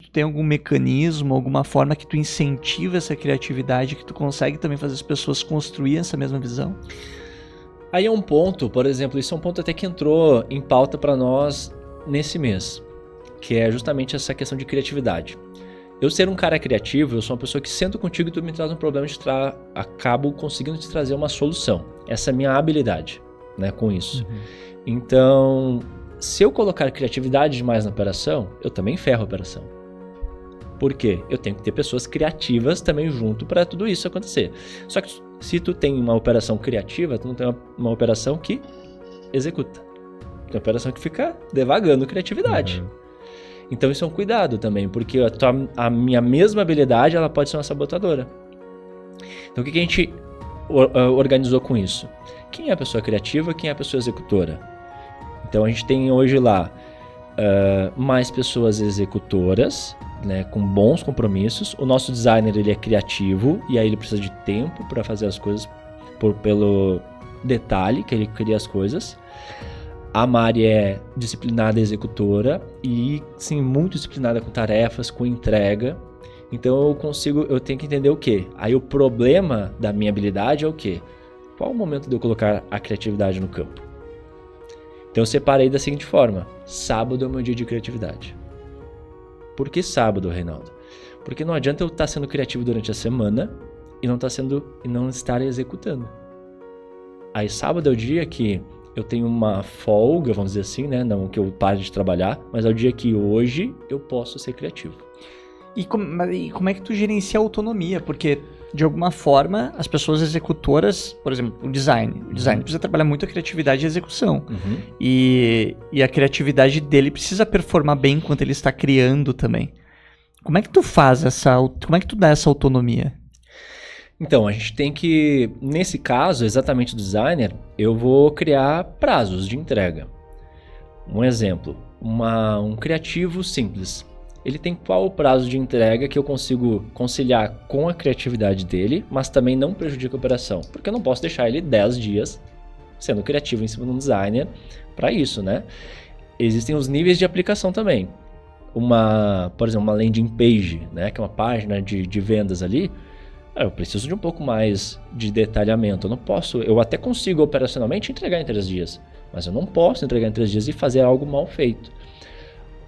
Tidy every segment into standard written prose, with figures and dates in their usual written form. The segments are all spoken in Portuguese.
tu tem algum mecanismo, alguma forma que tu incentiva essa criatividade, que tu consegue também fazer as pessoas construir essa mesma visão? Aí é um ponto, por exemplo, isso é um ponto até que entrou em pauta para nós nesse mês, que é justamente essa questão de criatividade. Eu ser um cara criativo, eu sou uma pessoa que sento contigo e tu me traz um problema e acabo conseguindo te trazer uma solução. Essa é a minha habilidade, né, com isso. Então, se eu colocar criatividade demais na operação, eu também ferro a operação. Por quê? Eu tenho que ter pessoas criativas também junto para tudo isso acontecer. Só que se tu tem uma operação criativa, tu não tem uma operação que executa. Tem uma operação que fica devagando criatividade. Então isso é um cuidado também, porque a minha mesma habilidade ela pode ser uma sabotadora. Então o que a gente organizou com isso? Quem é a pessoa criativa, quem é a pessoa executora? Então a gente tem hoje lá mais pessoas executoras, né, com bons compromissos. O nosso designer ele é criativo e aí ele precisa de tempo para fazer as coisas pelo detalhe que ele cria as coisas. A Mari é disciplinada executora e, sim, muito disciplinada com tarefas, com entrega. Então eu tenho que entender o quê? Aí o problema da minha habilidade é o quê? Qual o momento de eu colocar a criatividade no campo? Então eu separei da seguinte forma: sábado é o meu dia de criatividade. Por que sábado, Reinaldo? Porque não adianta eu estar sendo criativo durante a semana e não estar executando. Aí sábado é o dia que eu tenho uma folga, vamos dizer assim, né? Não que eu pare de trabalhar, mas é o dia que hoje eu posso ser criativo. E como é que tu gerencia a autonomia? Porque, de alguma forma, as pessoas executoras, por exemplo, o design precisa trabalhar muito a criatividade e a execução. E a criatividade dele precisa performar bem enquanto ele está criando também. Como é que tu como é que tu dá essa autonomia? Então, a gente tem que, nesse caso, exatamente o designer, eu vou criar prazos de entrega. Um exemplo, um criativo simples. Ele tem qual o prazo de entrega que eu consigo conciliar com a criatividade dele, mas também não prejudica a operação? Porque eu não posso deixar ele 10 dias sendo criativo em cima de um designer para isso, né? Existem os níveis de aplicação também. Por exemplo, uma landing page, né, que é uma página de vendas ali, eu preciso de um pouco mais de detalhamento. Eu até consigo operacionalmente entregar em 3 dias, mas eu não posso entregar em 3 dias e fazer algo mal feito.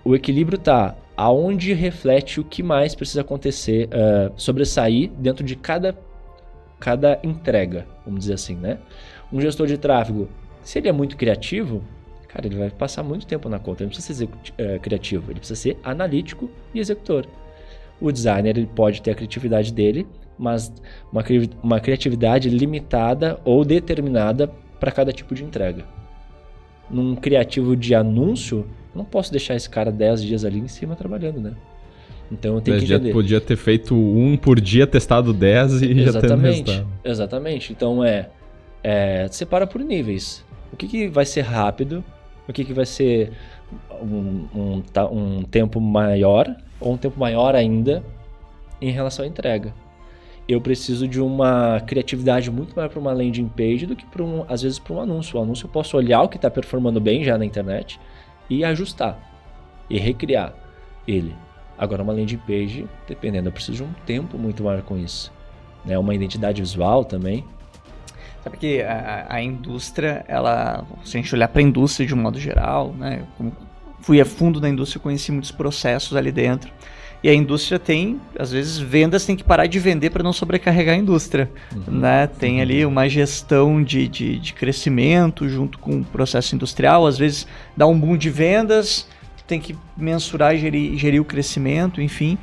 O equilíbrio está aonde reflete o que mais precisa acontecer, sobressair dentro de cada entrega, vamos dizer assim, né? Um gestor de tráfego, se ele é muito criativo, cara, ele vai passar muito tempo na conta. Ele não precisa ser criativo, ele precisa ser analítico e executor. O designer ele pode ter a criatividade dele, mas uma criatividade limitada ou determinada para cada tipo de entrega. Num criativo de anúncio, não posso deixar esse cara 10 dias ali em cima trabalhando, né? Então eu tenho que entender. Podia ter feito um por dia, testado 10 e já ter resultado. Exatamente. Então separa por níveis. O que vai ser rápido, o que vai ser um tempo maior ou um tempo maior ainda em relação à entrega. Eu preciso de uma criatividade muito maior para uma landing page do que às vezes para um anúncio. O anúncio eu posso olhar o que está performando bem já na internet e ajustar e recriar ele. Agora uma landing page, dependendo, eu preciso de um tempo muito maior com isso, né? Uma identidade visual também. Sabe que a indústria, se a gente olhar para a indústria de um modo geral, né? Como fui a fundo na indústria, conheci muitos processos ali dentro. E a indústria às vezes, vendas tem que parar de vender para não sobrecarregar a indústria, né? Tem ali uma gestão de crescimento junto com o processo industrial, às vezes dá um boom de vendas, tem que mensurar e gerir o crescimento, enfim.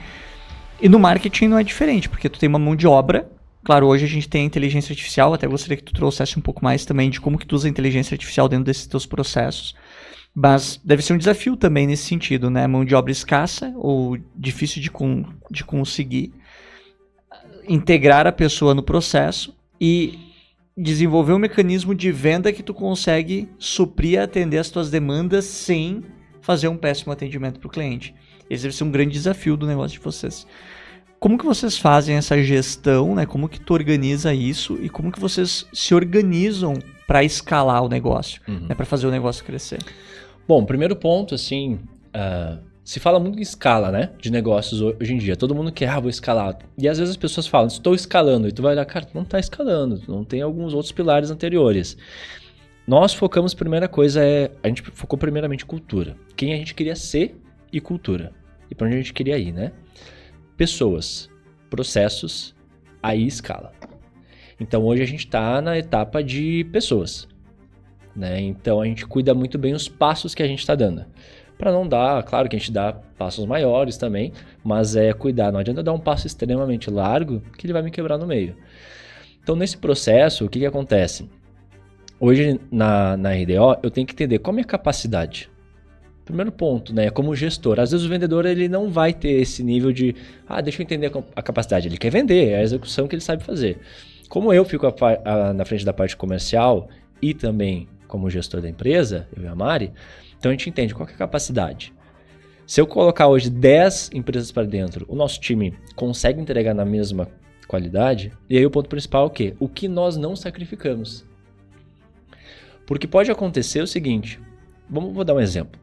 E no marketing não é diferente, porque tu tem uma mão de obra. Claro, hoje a gente tem a inteligência artificial, até gostaria que tu trouxesse um pouco mais também de como que tu usa a inteligência artificial dentro desses teus processos. Mas deve ser um desafio também nesse sentido, né? Mão de obra escassa ou difícil de conseguir integrar a pessoa no processo e desenvolver um mecanismo de venda que tu consegue suprir, atender as tuas demandas sem fazer um péssimo atendimento para o cliente. Esse deve ser um grande desafio do negócio de vocês. Como que vocês fazem essa gestão, né? Como que tu organiza isso e como que vocês se organizam para escalar o negócio, né? Para fazer o negócio crescer? Bom, primeiro ponto, assim, Se fala muito em escala, né? De negócios hoje em dia. Todo mundo quer, vou escalar. E às vezes as pessoas falam, estou escalando. E tu vai olhar, cara, tu não está escalando. Tu não tem alguns outros pilares anteriores. Nós focamos, primeira coisa a gente focou primeiramente em cultura. Quem a gente queria ser e cultura. E para onde a gente queria ir, né? Pessoas, processos, aí escala. Então hoje a gente está na etapa de pessoas, né? Então a gente cuida muito bem os passos que a gente está dando. Para não dar, claro que a gente dá passos maiores também, mas é cuidar. Não adianta dar um passo extremamente largo que ele vai me quebrar no meio. Então nesse processo, o que acontece? Hoje na RDO eu tenho que entender qual é a minha capacidade. Primeiro ponto, né? Como gestor. Às vezes o vendedor ele não vai ter esse nível de, deixa eu entender a capacidade. Ele quer vender, é a execução que ele sabe fazer. Como eu fico na frente da parte comercial e também como gestor da empresa, eu e a Mari, então a gente entende qual que é a capacidade. Se eu colocar hoje 10 empresas para dentro, o nosso time consegue entregar na mesma qualidade? E aí o ponto principal é o quê? O que nós não sacrificamos. Porque pode acontecer o seguinte, vou dar um exemplo.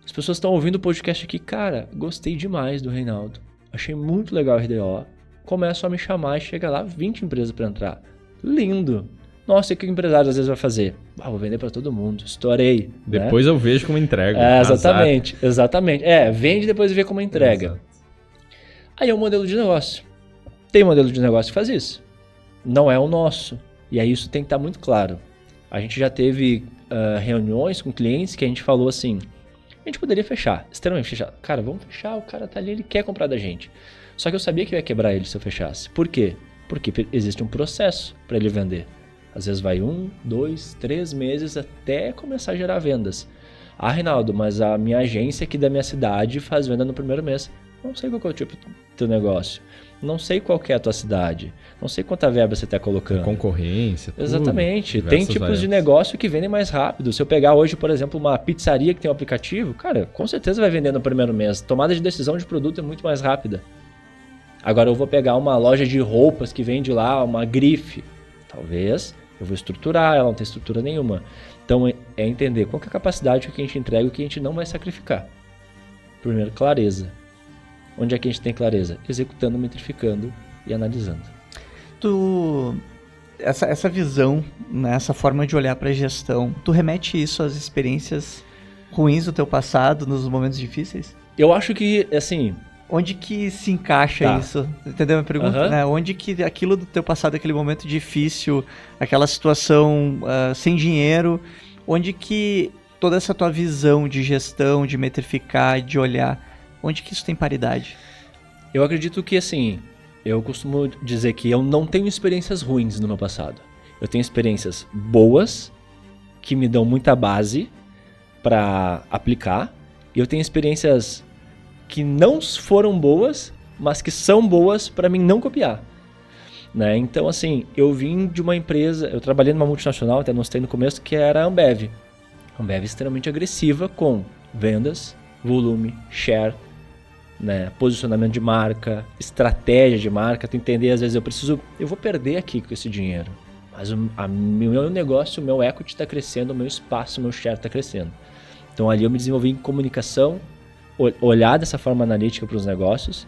As pessoas estão ouvindo o podcast aqui, cara, gostei demais do Reinaldo, achei muito legal o RDO, começam a me chamar e chega lá 20 empresas para entrar. Lindo! Nossa, e o que o empresário às vezes vai fazer? Vou vender para todo mundo, estourei. Depois eu vejo como entrega. Exatamente. Vende e depois vê como entrega. Exato. Aí é um modelo de negócio. Tem um modelo de negócio que faz isso. Não é o nosso. E aí isso tem que estar muito claro. A gente já teve reuniões com clientes que a gente falou assim, a gente poderia fechar, extremamente fechar. Cara, vamos fechar, o cara tá ali, ele quer comprar da gente. Só que eu sabia que eu ia quebrar ele se eu fechasse. Por quê? Porque existe um processo para ele vender. Às vezes vai 1, 2, 3 meses até começar a gerar vendas. Reinaldo, mas a minha agência aqui da minha cidade faz venda no primeiro mês. Não sei qual é o tipo do teu negócio. Não sei qual que é a tua cidade. Não sei quanta verba você está colocando. Concorrência, tudo. Exatamente. Tem tipos de negócio que vendem mais rápido. Se eu pegar hoje, por exemplo, uma pizzaria que tem um aplicativo, cara, com certeza vai vender no primeiro mês. Tomada de decisão de produto é muito mais rápida. Agora eu vou pegar uma loja de roupas que vende lá, uma grife. Talvez eu vou estruturar, ela não tem estrutura nenhuma. Então é entender qual que é a capacidade que a gente entrega e o que a gente não vai sacrificar. Primeiro, clareza. Onde é que a gente tem clareza? Executando, metrificando e analisando. Essa visão, né, essa forma de olhar para a gestão, tu remete isso às experiências ruins do teu passado, nos momentos difíceis? Eu acho que, assim... Onde que se encaixa isso? Entendeu a minha pergunta? Né? Onde que aquilo do teu passado, aquele momento difícil, aquela situação sem dinheiro, onde que toda essa tua visão de gestão, de metrificar, de olhar, onde que isso tem paridade? Eu acredito que, assim, eu costumo dizer que eu não tenho experiências ruins no meu passado. Eu tenho experiências boas, que me dão muita base para aplicar, e eu tenho experiências que não foram boas, mas que são boas para mim não copiar. Né? Então, assim, eu vim de uma empresa, eu trabalhei numa multinacional, até mostrei no começo, que era a Ambev. A Ambev é extremamente agressiva com vendas, volume, share, né? Posicionamento de marca, estratégia de marca. Tu entender, às vezes eu vou perder aqui com esse dinheiro, mas o meu negócio, o meu equity está crescendo, o meu espaço, o meu share está crescendo. Então ali eu me desenvolvi em comunicação, olhar dessa forma analítica para os negócios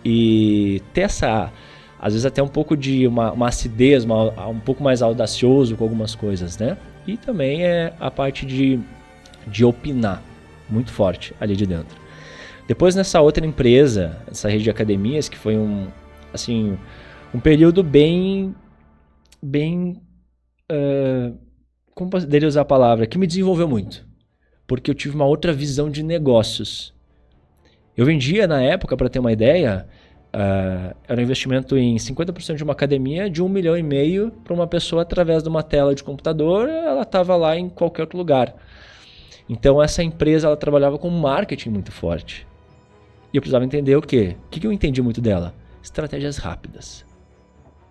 e ter essa, às vezes até um pouco de uma acidez, um pouco mais audacioso com algumas coisas, né? E também é a parte de opinar muito forte ali de dentro. Depois nessa outra empresa, essa rede de academias, que foi um período bem como poderia usar a palavra, que me desenvolveu muito, porque eu tive uma outra visão de negócios. Eu vendia na época, para ter uma ideia, era um investimento em 50% de uma academia de 1,5 milhão para uma pessoa através de uma tela de computador, ela estava lá em qualquer outro lugar. Então essa empresa ela trabalhava com marketing muito forte. E eu precisava entender o quê? O que eu entendi muito dela? Estratégias rápidas.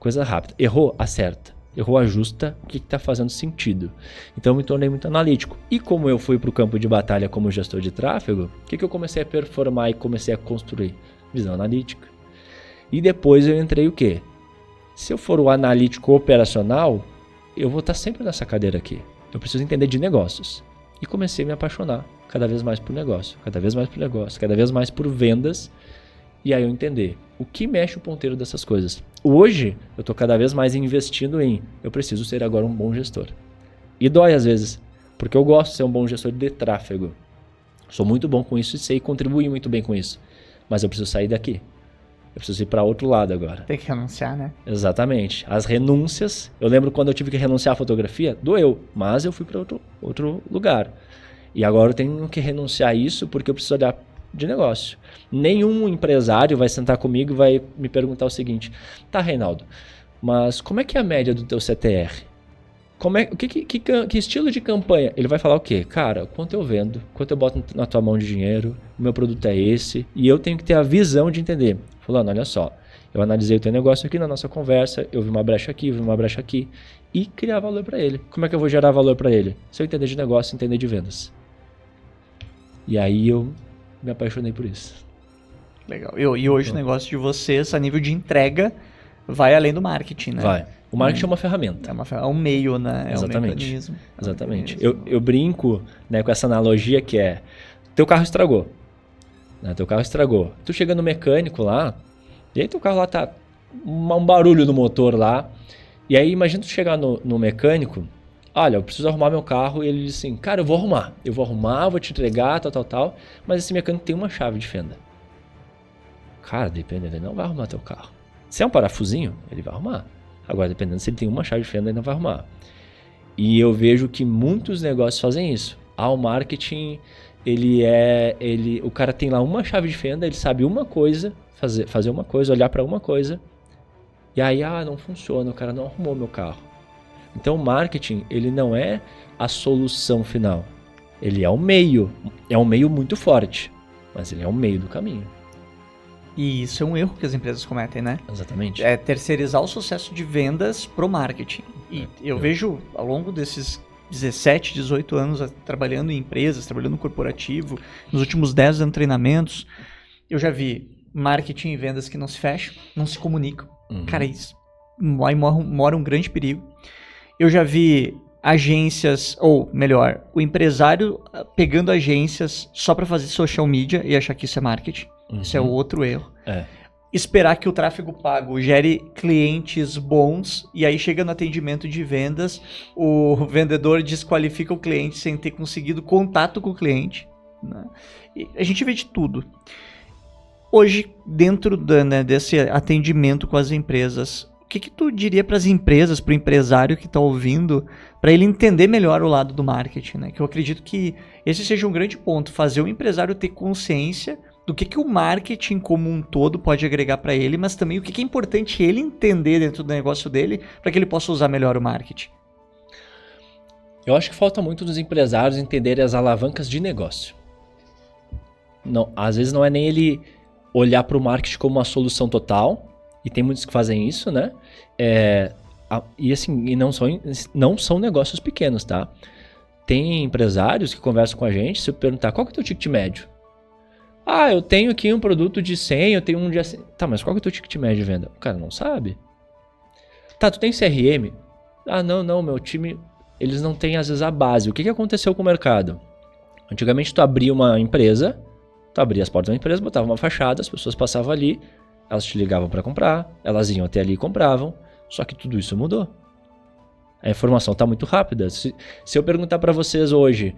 Coisa rápida. Errou? Acerta. Errou? Ajusta. O que está fazendo sentido? Então eu me tornei muito analítico. E como eu fui para o campo de batalha como gestor de tráfego, o que eu comecei a performar e comecei a construir? Visão analítica. E depois eu entrei o quê? Se eu for o analítico operacional, eu vou estar sempre nessa cadeira aqui. Eu preciso entender de negócios. E comecei a me apaixonar cada vez mais por negócio, cada vez mais por negócio, cada vez mais por vendas. E aí eu entender o que mexe o ponteiro dessas coisas. Hoje, eu estou cada vez mais investindo eu preciso ser agora um bom gestor. E dói às vezes, porque eu gosto de ser um bom gestor de tráfego. Sou muito bom com isso e sei contribuir muito bem com isso. Mas eu preciso sair daqui. Eu preciso ir para outro lado agora. Tem que renunciar, né? Exatamente. As renúncias. Eu lembro quando eu tive que renunciar à fotografia, doeu. Mas eu fui para outro lugar. E agora eu tenho que renunciar a isso porque eu preciso olhar de negócio. Nenhum empresário vai sentar comigo e vai me perguntar o seguinte: tá, Reinaldo, mas como é que é a média do teu CTR? Que estilo de campanha? Ele vai falar o quê? Cara, quanto eu vendo, quanto eu boto na tua mão de dinheiro, o meu produto é esse, e eu tenho que ter a visão de entender. Fulano, olha só, eu analisei o teu negócio aqui na nossa conversa, eu vi uma brecha aqui, e criar valor para ele. Como é que eu vou gerar valor para ele? Se eu entender de negócio, entender de vendas. E aí eu me apaixonei por isso. Legal. E hoje o negócio de vocês, a nível de entrega, vai além do marketing, né? Vai. O marketing é uma ferramenta. É um meio, né? Exatamente. É um mecanismo. Exatamente. Eu brinco, né, com essa analogia que é: teu carro estragou. Né? Teu carro estragou. Tu chega no mecânico lá, e aí teu carro lá tá um barulho no motor lá. E aí imagina tu chegar no mecânico: olha, eu preciso arrumar meu carro. E ele diz assim: cara, eu vou arrumar, vou te entregar, tal. Mas esse mecânico tem uma chave de fenda. Cara, dependendo, ele não vai arrumar teu carro. Se é um parafusinho, ele vai arrumar. Agora, dependendo se ele tem uma chave de fenda, ele não vai arrumar. E eu vejo que muitos negócios fazem isso. O marketing, o cara tem lá uma chave de fenda, ele sabe uma coisa, fazer uma coisa, olhar para uma coisa. E aí, não funciona, o cara não arrumou meu carro. Então, o marketing, ele não é a solução final. Ele é um meio muito forte, mas ele é o meio do caminho. E isso é um erro que as empresas cometem, né? Exatamente. É terceirizar o sucesso de vendas pro marketing. E eu vejo, ao longo desses 17, 18 anos trabalhando em empresas, trabalhando no corporativo, nos últimos 10 anos treinamentos, eu já vi marketing e vendas que não se fecham, não se comunicam. Cara, isso aí mora um grande perigo. Eu já vi agências, ou melhor, o empresário pegando agências só para fazer social media e achar que isso é marketing. Isso é outro erro. Esperar que o tráfego pago gere clientes bons e aí chega no atendimento de vendas, o vendedor desqualifica o cliente sem ter conseguido contato com o cliente. Né? E a gente vê de tudo. Hoje, dentro desse atendimento com as empresas, o que tu diria para as empresas, para o empresário que está ouvindo, para ele entender melhor o lado do marketing? Né? Que eu acredito que esse seja um grande ponto, fazer o empresário ter consciência do que o marketing como um todo pode agregar para ele, mas também o que é importante ele entender dentro do negócio dele para que ele possa usar melhor o marketing. Eu acho que falta muito dos empresários entenderem as alavancas de negócio. Não, às vezes não é nem ele olhar para o marketing como uma solução total, e tem muitos que fazem isso, né? E não são negócios pequenos, tá? Tem empresários que conversam com a gente, se eu perguntar qual que é o teu ticket médio? Eu tenho aqui um produto de 100, eu tenho um de 100. Tá, mas qual que é o teu ticket médio de venda? O cara não sabe. Tá, tu tem CRM? Não, meu time, eles não têm às vezes a base. O que aconteceu com o mercado? Antigamente tu abria uma empresa, tu abria as portas da empresa, botava uma fachada, as pessoas passavam ali, elas te ligavam para comprar, elas iam até ali e compravam, só que tudo isso mudou. A informação está muito rápida. Se eu perguntar para vocês hoje,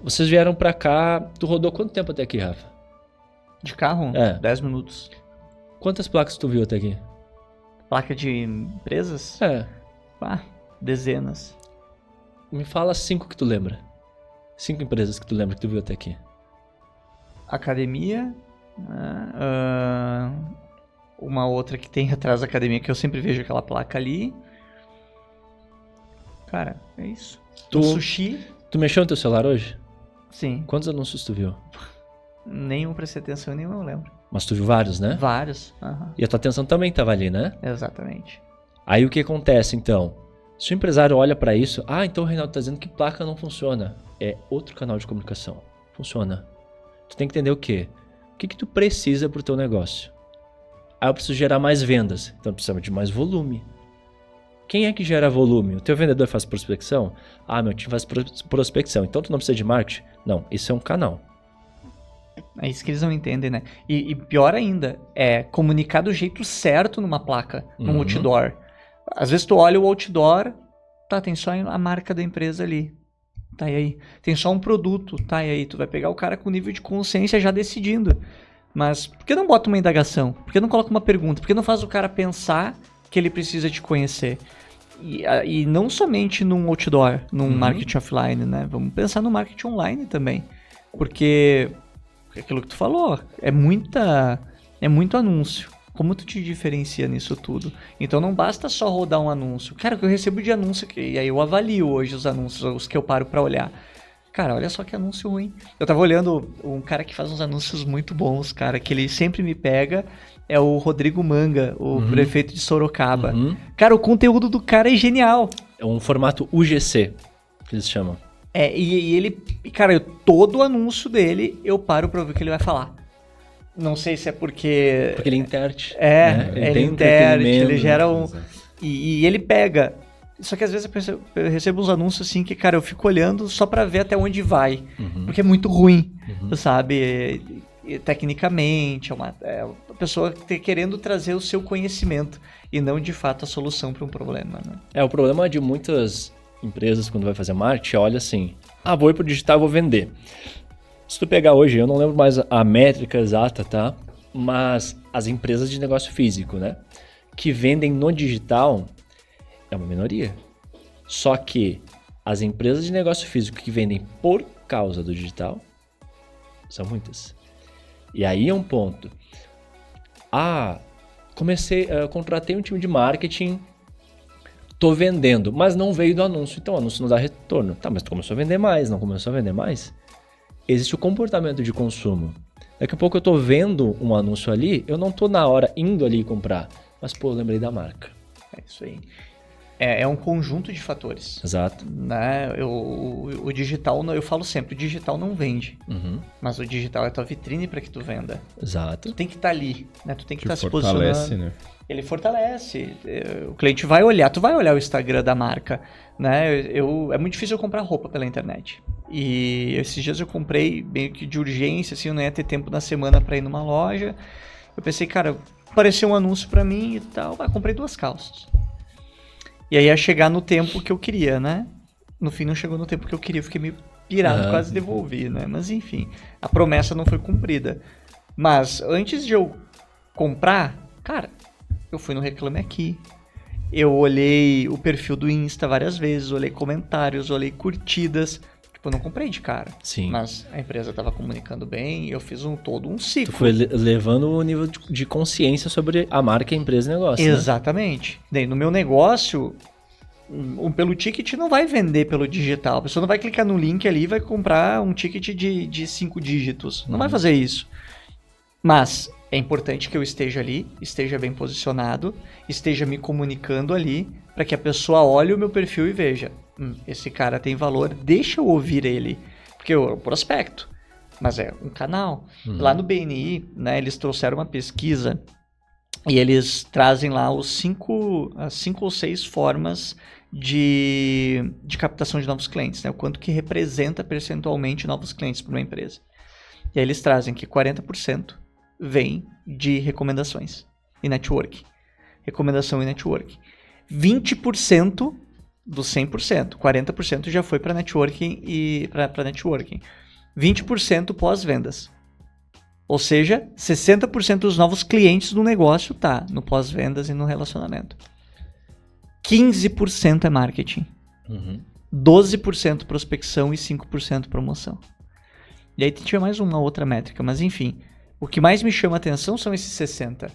vocês vieram para cá, tu rodou quanto tempo até aqui, Rafa? De carro? 10 minutos. Quantas placas tu viu até aqui? Placa de empresas? Dezenas. Me fala 5 que tu lembra. 5 empresas que tu lembra que tu viu até aqui. Academia. Uma outra que tem atrás da academia, que eu sempre vejo aquela placa ali. Cara, é isso. Sushi. Tu mexeu no teu celular hoje? Sim. Quantos anúncios tu viu? Nenhum prestei atenção e nenhum eu lembro. Mas tu viu vários, né? Vários. E a tua atenção também estava ali, né? Exatamente. Aí o que acontece então? Se o empresário olha para isso, então o Reinaldo tá dizendo que placa não funciona. É outro canal de comunicação. Funciona. Tu tem que entender o quê? O que tu precisa pro teu negócio? Eu preciso gerar mais vendas. Então eu preciso de mais volume. Quem é que gera volume? O teu vendedor faz prospecção? Ah, meu time faz prospecção. Então tu não precisa de marketing? Não, isso é um canal. É isso que eles não entendem, né? E pior ainda, é comunicar do jeito certo numa placa, num outdoor. Às vezes tu olha o outdoor, tá, tem só a marca da empresa ali. Tá, e aí? Tem só um produto, tá, e aí? Tu vai pegar o cara com nível de consciência já decidindo. Mas por que não bota uma indagação? Por que não coloca uma pergunta? Por que não faz o cara pensar que ele precisa te conhecer? E não somente num outdoor, num marketing offline, né? Vamos pensar no marketing online também. Porque aquilo que tu falou, é muito anúncio. Como tu te diferencia nisso tudo? Então não basta só rodar um anúncio. Cara, o que eu recebo de anúncio, e aí eu avalio hoje os anúncios, os que eu paro pra olhar. Cara, olha só que anúncio ruim. Eu tava olhando um cara que faz uns anúncios muito bons, cara, que ele sempre me pega, é o Rodrigo Manga, o prefeito de Sorocaba. Cara, o conteúdo do cara é genial. É um formato UGC, que eles chamam. E ele, cara, todo o anúncio dele, eu paro pra ver o que ele vai falar. Não sei se é porque... Porque ele interte. Ele interte, ele gera um... E ele pega. Só que às vezes eu recebo uns anúncios assim que, cara, eu fico olhando só pra ver até onde vai. Porque é muito ruim, sabe? E, tecnicamente, é uma pessoa querendo trazer o seu conhecimento e não, de fato, a solução para um problema, né? O problema de muitas empresas, quando vai fazer marketing, olha assim, vou ir pro digital, vou vender. Se tu pegar hoje, eu não lembro mais a métrica exata, tá? Mas as empresas de negócio físico, né? Que vendem no digital é uma minoria. Só que as empresas de negócio físico que vendem por causa do digital são muitas. E aí é um ponto. Contratei um time de marketing, tô vendendo, mas não veio do anúncio. Então o anúncio não dá retorno. Tá, mas tu começou a vender mais, não começou a vender mais? Existe o comportamento de consumo. Daqui a pouco eu tô vendo um anúncio ali, eu não tô na hora indo ali comprar, mas pô, eu lembrei da marca. É isso aí. É um conjunto de fatores. Exato. Né? O digital, eu falo sempre, o digital não vende. Mas o digital é a tua vitrine para que tu venda. Exato. Tu tem que estar ali, né? Tu tem que estar se fortalece, posicionando. né? Ele fortalece. O cliente vai olhar, tu vai olhar o Instagram da marca, né? É muito difícil eu comprar roupa pela internet. E esses dias eu comprei meio que de urgência, assim, eu não ia ter tempo na semana para ir numa loja. Eu pensei, cara, apareceu um anúncio para mim e tal. Comprei 2 calças. E aí ia chegar no tempo que eu queria, né? No fim não chegou no tempo que eu queria, eu fiquei meio pirado, quase devolvi, né? Mas enfim, a promessa não foi cumprida. Mas antes de eu comprar, cara, eu fui no Reclame Aqui. Eu olhei o perfil do Insta várias vezes, olhei comentários, olhei curtidas. Tipo, eu não comprei de cara. Sim. Mas a empresa estava comunicando bem e eu fiz todo um ciclo. Tu foi levando o nível de consciência sobre a marca, a empresa e o negócio. Exatamente. Né? Daí, no meu negócio, pelo ticket não vai vender pelo digital. A pessoa não vai clicar no link ali e vai comprar um ticket de 5 dígitos. Não vai fazer isso. Mas é importante que eu esteja ali, esteja bem posicionado, esteja me comunicando ali, para que a pessoa olhe o meu perfil e veja, esse cara tem valor, deixa eu ouvir ele. Porque eu prospecto, mas é um canal. Lá no BNI, né, eles trouxeram uma pesquisa e eles trazem lá as 5 ou 6 formas de captação de novos clientes, né? O quanto que representa percentualmente novos clientes para uma empresa. E aí eles trazem que 40% vem de recomendações e networking. Recomendação e networking. 20% dos 100%, 40% já foi para networking e para networking. 20% pós-vendas. Ou seja, 60% dos novos clientes do negócio tá no pós-vendas e no relacionamento. 15% é marketing. 12% prospecção e 5% promoção. E aí tinha mais uma outra métrica, mas enfim. O que mais me chama a atenção são esses 60%.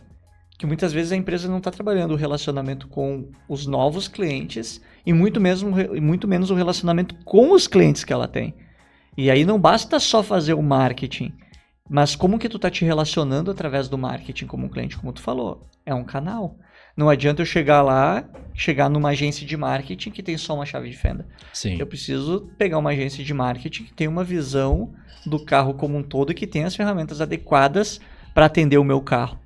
Que muitas vezes a empresa não está trabalhando o relacionamento com os novos clientes e muito menos o relacionamento com os clientes que ela tem. E aí não basta só fazer o marketing, mas como que tu tá te relacionando através do marketing como um cliente, como tu falou. É um canal. Não adianta eu chegar numa agência de marketing que tem só uma chave de fenda. Sim. Eu preciso pegar uma agência de marketing que tem uma visão do carro como um todo e que tem as ferramentas adequadas para atender o meu carro.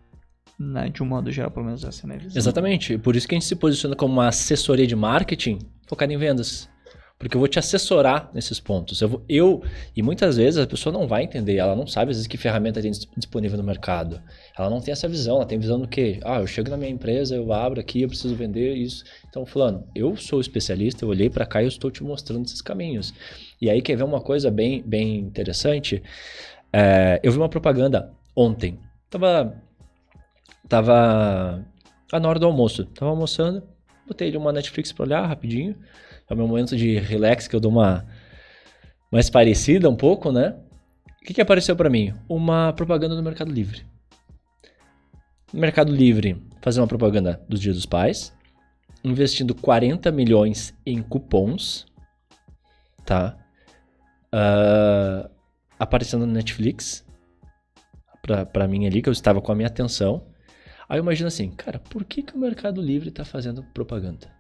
né? De um modo geral, pelo menos essa é a minha visão. Exatamente. Por isso que a gente se posiciona como uma assessoria de marketing focada em vendas. Porque eu vou te assessorar nesses pontos. E muitas vezes a pessoa não vai entender, ela não sabe às vezes que ferramenta tem disponível no mercado. Ela não tem essa visão, ela tem visão do quê? Eu chego na minha empresa, eu abro aqui, eu preciso vender isso. Então, fulano, eu sou especialista, eu olhei para cá e eu estou te mostrando esses caminhos. E aí quer ver uma coisa bem interessante? Eu vi uma propaganda ontem. Tava na hora do almoço. Tava almoçando, botei ali uma Netflix para olhar rapidinho. É o meu momento de relax, que eu dou uma mais parecida um pouco, né? O que apareceu para mim? Uma propaganda do Mercado Livre. No Mercado Livre, fazer uma propaganda dos Dias dos Pais, investindo 40 milhões em cupons, tá? Aparecendo no Netflix, pra mim ali, que eu estava com a minha atenção. Aí eu imagino assim, cara, por que o Mercado Livre tá fazendo propaganda?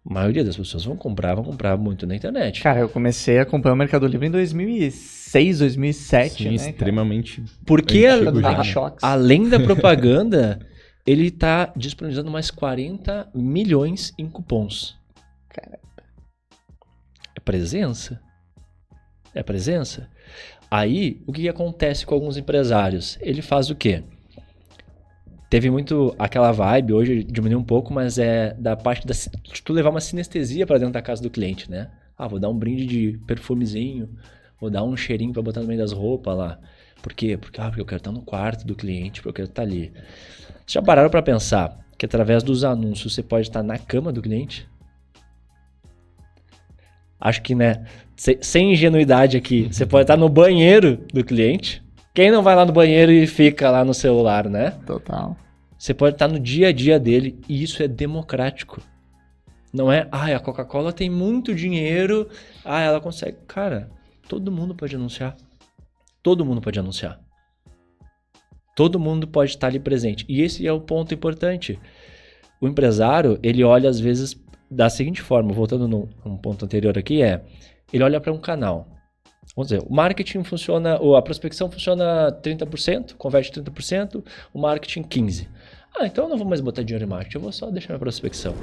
A maioria das pessoas vão comprar muito na internet. Cara, eu comecei a acompanhar o Mercado Livre em 2006, 2007, Sim, né? extremamente. Porque antigo, além da propaganda, ele tá disponibilizando mais 40 milhões em cupons. Cara. É presença? É presença? Aí, o que acontece com alguns empresários? Ele faz o quê? Teve muito aquela vibe, hoje diminuiu um pouco, mas é da parte de tu levar uma sinestesia para dentro da casa do cliente, né? Vou dar um brinde de perfumezinho, vou dar um cheirinho para botar no meio das roupas lá. Por quê? Porque eu quero estar no quarto do cliente, porque eu quero estar ali. Vocês já pararam para pensar que através dos anúncios você pode estar na cama do cliente? Acho que, né, sem ingenuidade aqui, você pode estar no banheiro do cliente. Quem não vai lá no banheiro e fica lá no celular, né? Total. Você pode estar no dia a dia dele e isso é democrático. Não é, a Coca-Cola tem muito dinheiro, ela consegue. Cara, todo mundo pode anunciar. Todo mundo pode anunciar. Todo mundo pode estar ali presente. E esse é o ponto importante. O empresário, ele olha às vezes da seguinte forma, voltando num ponto anterior aqui, ele olha para um canal. Vamos dizer, o marketing funciona, ou a prospecção funciona 30%, converte 30%, o marketing 15%. Então eu não vou mais botar dinheiro em marketing, eu vou só deixar minha prospecção.